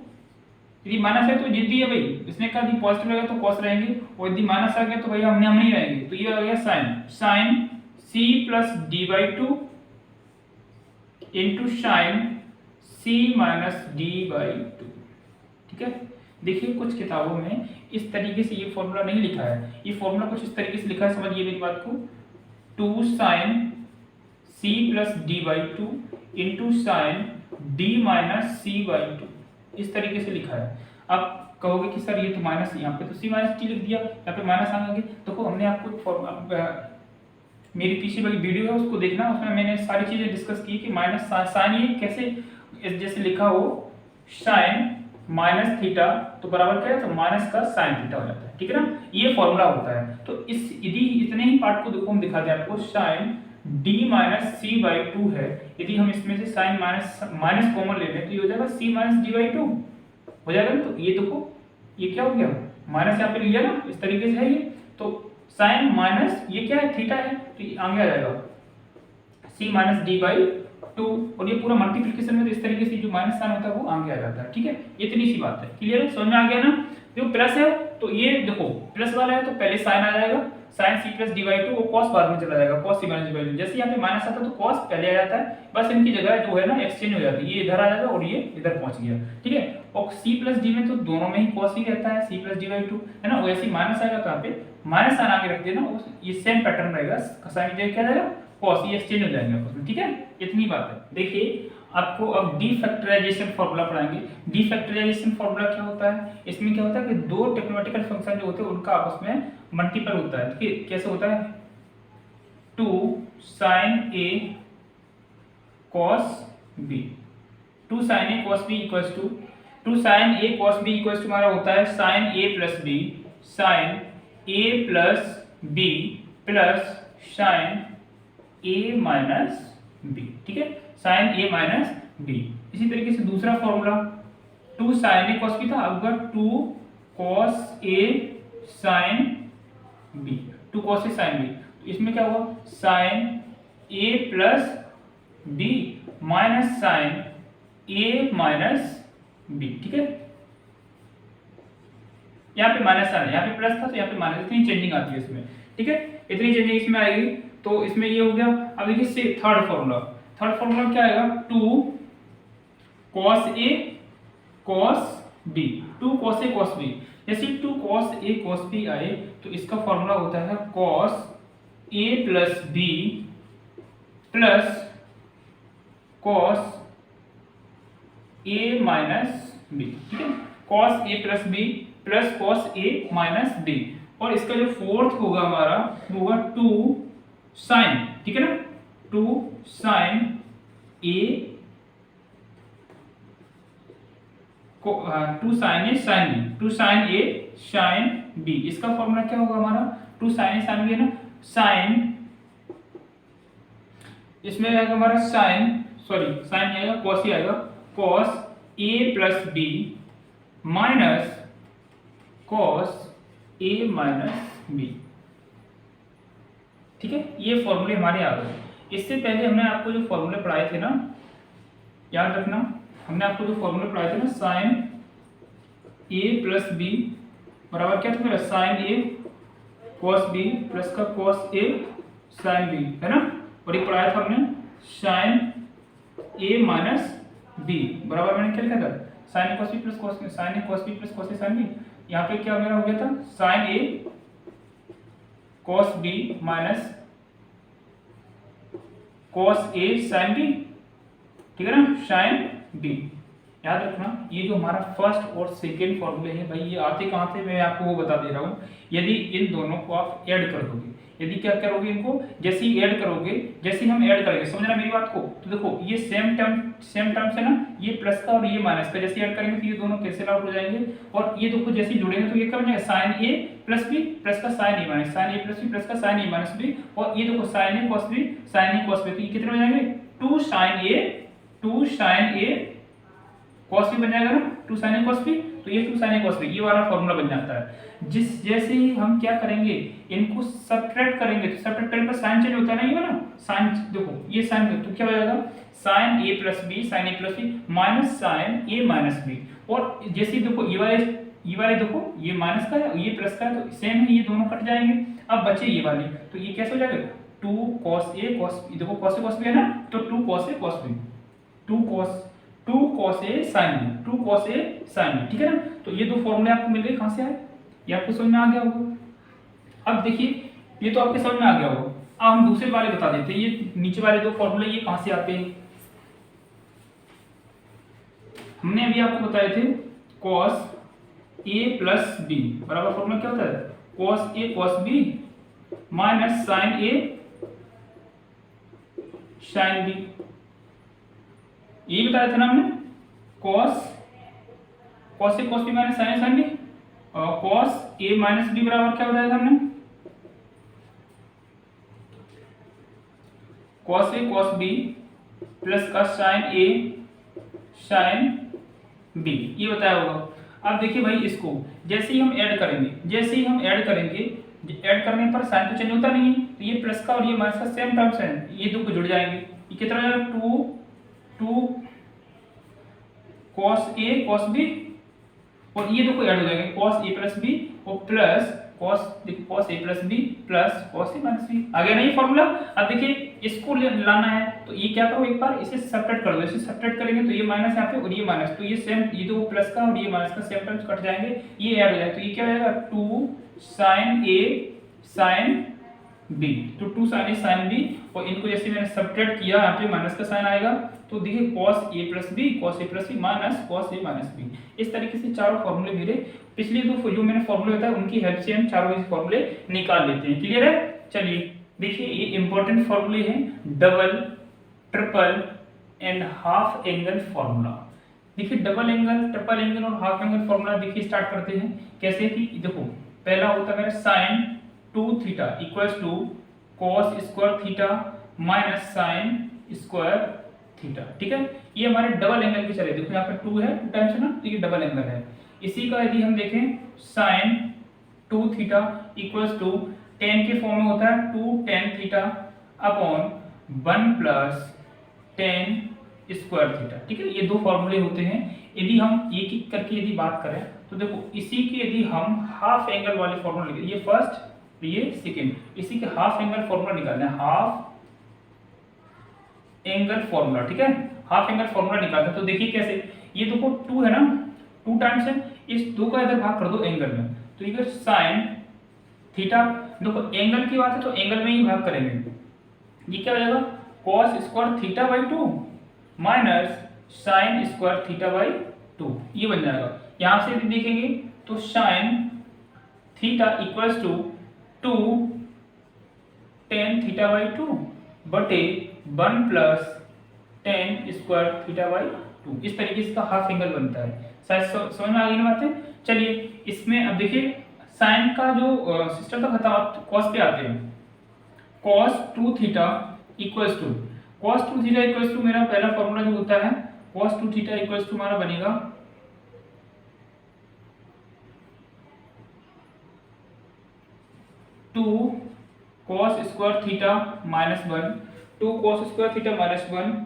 यदि माइनस है तो जिद्दी है भाई, इसने कहा यदि पॉजिटिव रहेगा तो कॉस रहेंगे और यदि माइनस आ गया तो भाई हम नहीं रहेंगे, तो ये आ गया sine c plus D by 2 into sine c minus D by 2, ठीक है। देखिए कुछ किताबों में इस तरीके से ये फॉर्मूला नहीं लिखा है, ये फॉर्मूला कुछ इस तरीके से लिखा है, समझिए मेरी बात को, 2 sine c plus D by 2 into sine d minus c by 2, इस तरीके से लिखा है। अब कहोगे कि सर ये तो माइनस, यहाँ पे तो c माइनस टी लिख दिया, यहाँ पे माइनस आ गया। देखो हमने आपको मेरी पीछे वाली वीडियो है उसको देखना, उसमें मैंने सारी चीजें डिस्कस की कि माइनस साइन ये कैसे, जैसे लिखा हो साइन माइनस थीटा तो बराबर क्या है, तो माइनस का साइन थीटा हो जाता है, ठीक है ना, ये फॉर्मूला होता है। तो इस यदि इतने ही पार्ट को देखो हम दिखा दें आपको, sine d minus C by two है, यदि हम इसमें से साइन माइनस कॉमन ले लें तो ये हो जाएगा c minus D by to हो जाएगा ना। तो ये देखो ये क्या हो गया, माइनस यहाँ पे लिया ना, इस तरीके से है ये, तो साइन माइनस ये क्या है, थीटा है, तो ये आगे आ जाएगा c minus D by to, और ये पूरा मल्टीप्लिकेशन में तो इस तरीके से जो माइनस साइन होता है वो आगे आ जाता है, ठीक है, इतनी सी बात है, क्लियर है, समझ में आ गया ना। जो प्लस है तो ये देखो प्लस वाला है तो पहले साइन आ जाएगा, sine C plus D by two, वो कॉस बाद में चला जाएगा, cos C minus D by two, जैसे यहाँ पे माइनस आता है तो कॉस पहले आ जाता है, बस इनकी जगह जो है ना एक्सचेंज हो जाती है, ये इधर आ जाएगा और ये इधर पहुंच गया, ठीक है। और सी प्लस डी में तो दोनों में ही कॉस ही रहता है, C plus D by two है ना, वैसे ही माइनस आएगा तो यहाँ पे माइनस साइन आगे रख देना, ये सेम पैटर्न रहेगा, साइन की जगह क्या रहेगा कॉस, ये एक्सचेंज हो जाएंगे आपस में, ठीक है, इतनी बात है। देखिए आपको अब डी फैक्टराइजेशन फार्मूला पढ़ाएंगे। डी फैक्टराइजेशन फार्मूला क्या होता है, इसमें क्या होता है कि दो ट्रिग्नोमेट्रिकल फंक्शन जो होते हैं उनका आपस में मल्टीपल होता है, ठीक है, कैसे होता है, 2 sin a cos b, 2 sin a cos b equals to 2 sin a cos b equals to हमारा होता है sin a plus b sin a plus b plus sin a minus b, ठीक है, sin a माइनस b। इसी तरीके से दूसरा formula 2 sin a cos b था, अब 2 cos a sin b, 2 cos a sin b, तो इसमें क्या हुआ sin a plus b minus sin a minus b, ठीक है, यहाँ पे माइनस साइन है, यहाँ पे प्लस था तो यहाँ पे माइनस, इतनी चेंजिंग आती है इसमें, ठीक है, इतनी चेंजिंग इसमें आएगी, तो इसमें ये हो गया। अब देखिए थर्ड फॉर्मूला क्या आएगा, 2 cos a cos b, 2 cos a cos b, जैसे 2 cos a cos b आए तो इसका फॉर्मूला होता है cos a plus b plus cos a minus b, ठीक है, cos a plus b plus cos a minus b, और इसका जो फोर्थ होगा हमारा वो होगा 2 sin, ठीक है ना, 2 sin a 2 sin a sin b, 2 sin a sin b, इसका फॉर्मूला क्या होगा हमारा 2 sin a sin b है ना, sin, इसमें आएगा हमारा sin आएगा cos ही आएगा, cos a plus b minus cos a minus b, ठीक है, ये फॉर्मूले हमारे आ गए। इससे पहले हमने आपको जो फॉर्मूले पढ़ाए थे ना, याद रखना, हमने आपको जो फॉर्मूले पढ़ाए थे ना, sin a प्लस b बराबर क्या था मेरा, sin a cos b plus का cos a sin b, है ना, और ये पढ़ाया था हमने sin a माइनस b बराबर मैंने क्या लिखा था, sin a cos b plus cos sin a cos b plus cos a sin b, यहाँ पे क्या मेरा हो गया था sin a cos b minus cos a sin b, ठीक है ना, sin b, याद रखना। ये जो हमारा फर्स्ट और सेकेंड फॉर्मूले हैं भाई, ये आते कहाँ से मैं आपको वो बता दे रहा हूँ, यदि इन दोनों को आप ऐड कर दोगे, यदि क्या करोगे इनको, जैसे ही ऐड करोगे, जैसे ही हम ऐड करेंगे, समझना मेरी बात को, तो देखो ये सेम टर्म से ना, ये प्लस का और ये माइनस का जैसे ऐड करेंगे तो ये दोनों कैंसिल आउट हो जाएंगे, और ये देखो जैसे जुड़ेंगे तो ये क्या बन जाएगा, साइन ए प्लस बी प्लस का साइन ए माइनस, साइन ए प्लस बी प्लस का साइन ए माइनस बी, और ये देखो साइन ए कॉस बी साइन ए कॉस बी, तो ये कितने हो जाएंगे 2 sin a cos b बन जाएगा ना, 2 sin a cos b, तो ये 2 sin a cos b, ये वाला फॉर्मूला बन जाता है। जैसे ही हम क्या करेंगे, इनको सब्ट्रैक्ट करेंगे, तो सब्ट्रैक्ट करने पर साइन चेंज होता है ना, ये वाला साइन, देखो ये साइन, तो क्या हो जाएगा sin a plus b sin a plus b minus sin a minus b, और जैसे ही देखो ये वाले देखो ये माइनस का है ये प्लस का है, तो सेम है, ये दोनों कट जाएंगे, अब बचे ये वाले, तो ये कैसे हो जाएगा 2 cos a cos b, देखो cos a cos b है ना, तो 2 cos a cos b, 2 cos a sin b, 2 cos a sin b, ठीक है ना। तो ये दो फॉर्मूले आपको मिल गए, कहाँ से आए, ये आपको समझ में आ गया होगा। अब देखिए ये तो आपके समझ में आ गया होगा, अब हम दूसरे वाले बता देते हैं, ये नीचे वाले दो फॉर्मूले ये कहाँ से आते हैं, हमने अभी आपको बताए थे cos a प्लस b बराबर फॉर्मूला क्या होता है, cos a cos b minus sin a sine B, ये बताया था ना हमने, cos cos A cos B minus sine A sine B, और कॉस ए माइनस बी बराबर क्या बताया था हमने, cos A cos B plus का साइन ए साइन बी, ये बताया होगा। अब देखिए भाई, इसको जैसे ही हम ऐड करेंगे, जैसे ही हम ऐड करेंगे, ऐड करने पर साइन तो चेंज होता नहीं है, तो ये प्लस का और ये माइनस का सेम टर्म्स हैं, ये दो को जुड़ जाएंगे। ये कितना हो जाएगा, two cos A cos B, और ये दो को ऐड हो जाएंगे, कॉस ए प्लस बी और plus cos A plus B plus cos A minus B. आ गया ना ये फॉर्मूला। अब देखिए इसको लाना है, तो ये क्या करो, एक बार इसे सब्ट्रैक्ट कर दो। इसे सब्ट्रैक्ट करेंगे तो ये माइनस यहाँ पे और ये माइनस, तो ये सेम, ये दो प्लस का और ये माइनस का सेम टर्म्स कट जाएंगे, ये ऐड हो जाएगा, तो ये क्या हो जाएगा, 2 साइन ए साइन बी, तो 2 साइन ए साइन बी, और इनको जैसे मैंने सब्ट्रैक्ट किया, यहाँ पे माइनस का साइन आएगा, तो देखिए cos a plus B cos a plus B minus cos a minus B. इस तरीके से चारों फॉर्मूले मेरे पिछले दो जो मैंने फॉर्मूले बताया उनकी हेल्प से हम चारों ही फॉर्मूले निकाल लेते हैं। क्लियर है? चलिए देखिए, ये इंपॉर्टेंट फॉर्मूले हैं, double, triple and half angle formula. देखिए डबल एंगल, ट्रिपल एंगल और हाफ एंगल फॉर्मूला देखिए स्टार्ट करते हैं कैसे कि देखो, पहला होता है मेरा sine 2 theta equals to cos square theta minus sine square theta. ठीक है, ये हमारे डबल एंगल के चले, देखो यहाँ पे 2 है, 2 टाइम्स है ना, तो ये डबल एंगल है। इसी का यदि हम देखें sine 2 theta equals to tan के फॉर्म में होता है 2 tan theta upon 1 plus tan square theta. ठीक है, ये दो फॉर्मूले होते हैं। यदि हम एक एक करके यदि बात करें तो देखो, इसी के यदि हम हाफ एंगल वाले फॉर्मूला लिखें, ये फर्स्ट ये सेकेंड, इसी के हाफ एंगल फॉर्मूला निकालना है, हाफ एंगल फॉर्मूला। ठीक है, हाफ एंगल फॉर्मूला निकालते हैं, तो देखिए कैसे, ये देखो 2 है ना, 2 टाइम्स है, इस 2 का इधर भाग कर दो एंगल में, तो ये साइन थीटा, देखो एंगल की बात है तो एंगल में ही भाग करेंगे, ये क्या हो जाएगा cos square theta by 2 minus sine square theta by 2, ये बन जाएगा। यहां से यदि देखेंगे तो sine theta equals to 2 tan theta by 2 बटे 1 plus tan square theta by 2, इस तरीके से इसका हाफ एंगल बनता है। शायद समझ में आ गई ना बातें। चलिए इसमें अब देखिए, साइन का जो सिस्टम था खत्म, आप कॉस पे आते हैं। cos 2 theta equals to, cos 2 theta equals to मेरा पहला फॉर्मूला जो होता है, cos 2 थीटा इक्वल्स टू हमारा बनेगा 2 cos square theta minus 1, 2 cos square theta minus 1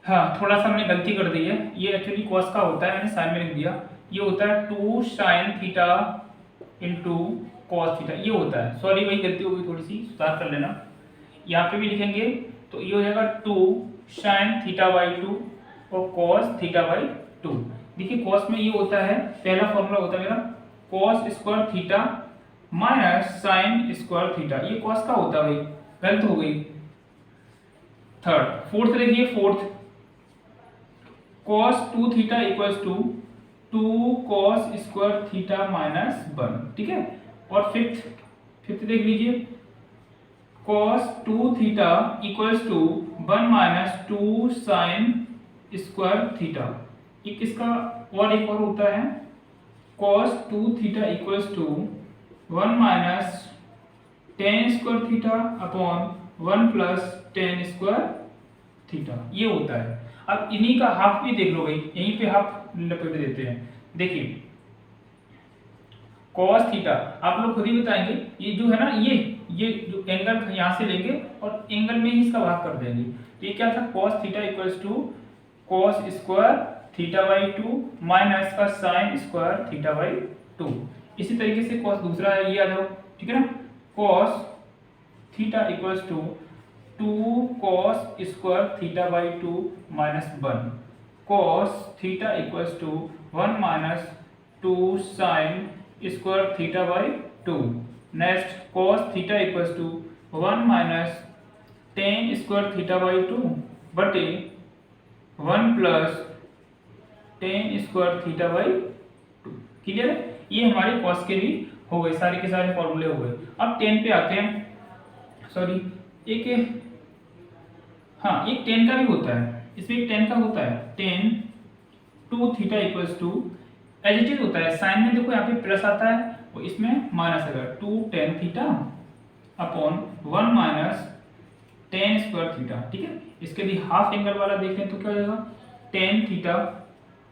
हाँ, थोड़ा सा हमने गलती कर दी है, ये एक्चुअली cos का होता है, मैंने साइन में लिख दिया, ये होता है 2 sin theta into cos theta, ये होता है, सॉरी वही गलती होगी, थोड़ी सी सुधार कर लेना। यहाँ पे भी लिखेंगे तो ये हो जाएगा 2 sin थीटा बाई 2 और cos थीटा बाई 2। देखिए cos में ये होता है, पहला फॉर्मूला होता है मेरा cos square theta minus sine square theta, ये cos का होता है भाई, गलत हो गई। थर्ड, फोर्थ देखिए, fourth cos 2 theta equals to 2 cos square theta minus 1। ठीक है, और फिफ्थ देख लीजिए, cos 2 theta equals to 1 minus 2 sine square theta. एक इसका और एक और होता है cos 2 theta equals to 1 minus tan square theta upon 1 plus tan square theta, ये होता है। अब इन्हीं का हाफ भी देख लो भाई, यहीं पे हाफ लपेट देते हैं। देखिए cos थीटा आप लोग खुद ही बताएंगे, ये जो है ना, ये जो एंगल यहाँ से लेंगे और एंगल में ही इसका भाग कर देंगे, तो ये क्या था, cos theta equals to cos square theta by 2 minus का साइन स्क्वायर थीटा बाई 2। इसी तरीके से cos दूसरा है, ये आ जाओ, ठीक है ना, cos theta equals to 2 cos square theta by 2 minus 1, cos theta equals to 1 minus 2 sine square theta by 2। Next cos theta equals to 1 minus tan square theta by 2 बटे 1 plus tan square theta by 2। Clear है, ये हमारे cos के भी हो गए, सारे के सारे फॉर्मूले हो गए। अब टेन पे आते हैं, सॉरी एक, हाँ एक टेन का भी होता है, इसमें एक टेन का होता है, tan two theta equals to as it is होता है, साइन में देखो यहाँ पे प्लस आता है और इसमें माइनस आएगा, two tan theta upon one minus tan square theta, ठीक है। इसके लिए हाफ एंगल वाला देखें तो क्या हो जाएगा, टेन थीटा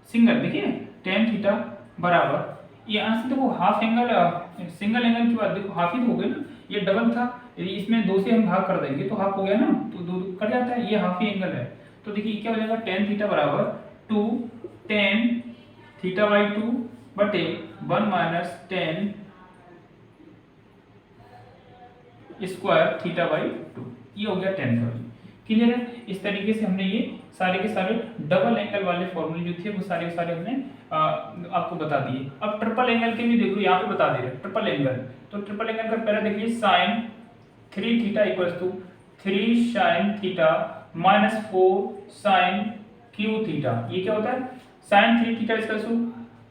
सिंगल, देखिए टेन थीटा बराबर, यहाँ से देखो हाफ एंगल सिंगल एंगल की बात देखो हाफ ही तो हो गया ना, ये डबल था, यदि इसमें दो से हम भाग कर देंगे तो हाफ हो गया ना, तो दो कट जाता है, ये हाफ ही एंगल है। तो देखिए क्या हो जाएगा, टेन थीटा बराबर two tan theta by two बटे one minus tan square theta by two, ये हो गया टेन का। क्लियर है। इस तरीके से हमने ये सारे के सारे डबल एंगल वाले फॉर्मूले जो थे वो सारे के सारे हमने आपको बता दिए। अब ट्रिपल एंगल के भी देख लो, यहाँ पे बता दे रहे ट्रिपल एंगल। तो ट्रिपल एंगल का पहले देखिए, sine three theta equals to three sine theta minus four sine cube theta. ये क्या होता है, sine three theta equals to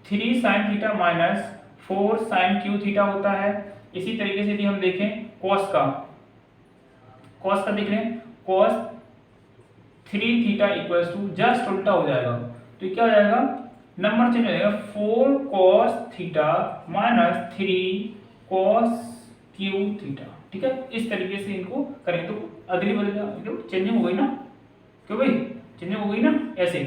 three sine theta minus four sine cube theta होता है। इसी तरीके से यदि हम देखें कॉस का देख रहे हैं, cos three theta equals to just उल्टा हो जाएगा, तो क्या हो जाएगा, नंबर चेंज हो जाएगा, four cos theta minus three cos Q theta, ठीक है। इस तरीके से इनको करेंगे तो अगली बार चेंजिंग हो गई ना, क्यों भाई चेंजिंग हो गई ना। ऐसे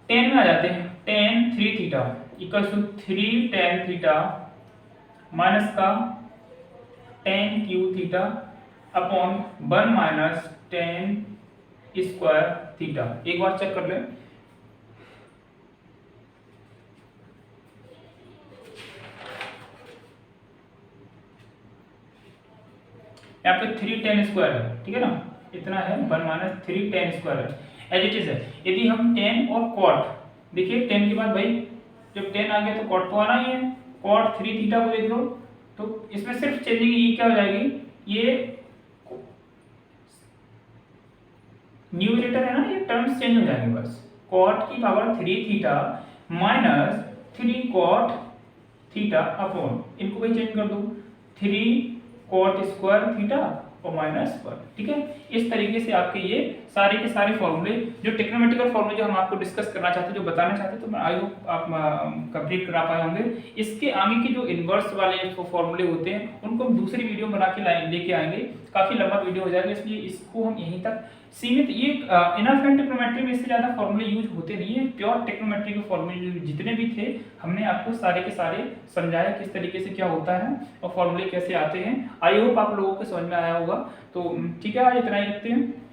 टेन में आ जाते हैं, tan three theta equals to three tan theta minus का tan cube theta upon one minus tan square theta. एक बार चेक कर ले, यहाँ पे थ्री टेन स्क्वायर है, ठीक है ना, इतना है, one minus three ten square है, एज इट इज है। यदि हम टेन और कॉट देखिए, टेन के बाद भाई जब टेन आ गया तो कॉट तो आना ही है, कॉट थ्री थीटा को देख लो, तो इसमें सिर्फ चेंजिंग ये क्या हो जाएगी, ये न्यूमरेटर है ना, ये टर्म्स चेंज हो जाएंगे बस। कॉट की power three theta minus three cot theta upon, इनको भी चेंज कर दो, थ्री कॉट स्क्वायर थीटा और माइनस वन, ठीक है। इस तरीके से आपके ये सारे के सारे फॉर्मूले जो टेक्नोमेट्रिकल फॉर्मूले जो हम आपको डिस्कस करना चाहते, जो बताना चाहते, तो मैं आई होप आप कंप्लीट करा पाए होंगे। इसके आगे के जो इन्वर्स वाले फॉर्मूले होते हैं उनको हम दूसरी वीडियो बना के लेके आएंगे, काफी लंबा वीडियो हो जाएगा, इसलिए इसको हम यहीं तक सीमित, ये इनफ एंड टेक्नोमेट्री में इससे ज्यादा फॉर्मूले यूज होते नहीं है। प्योर टेक्नोमेट्री के फॉर्मूले जितने भी थे हमने आपको सारे के सारे समझाया किस तरीके से क्या होता है और फॉर्मूले कैसे आते हैं। आई होप आप लोगों को समझ में आया होगा। तो ठीक है, आज इतना ही रखते हैं।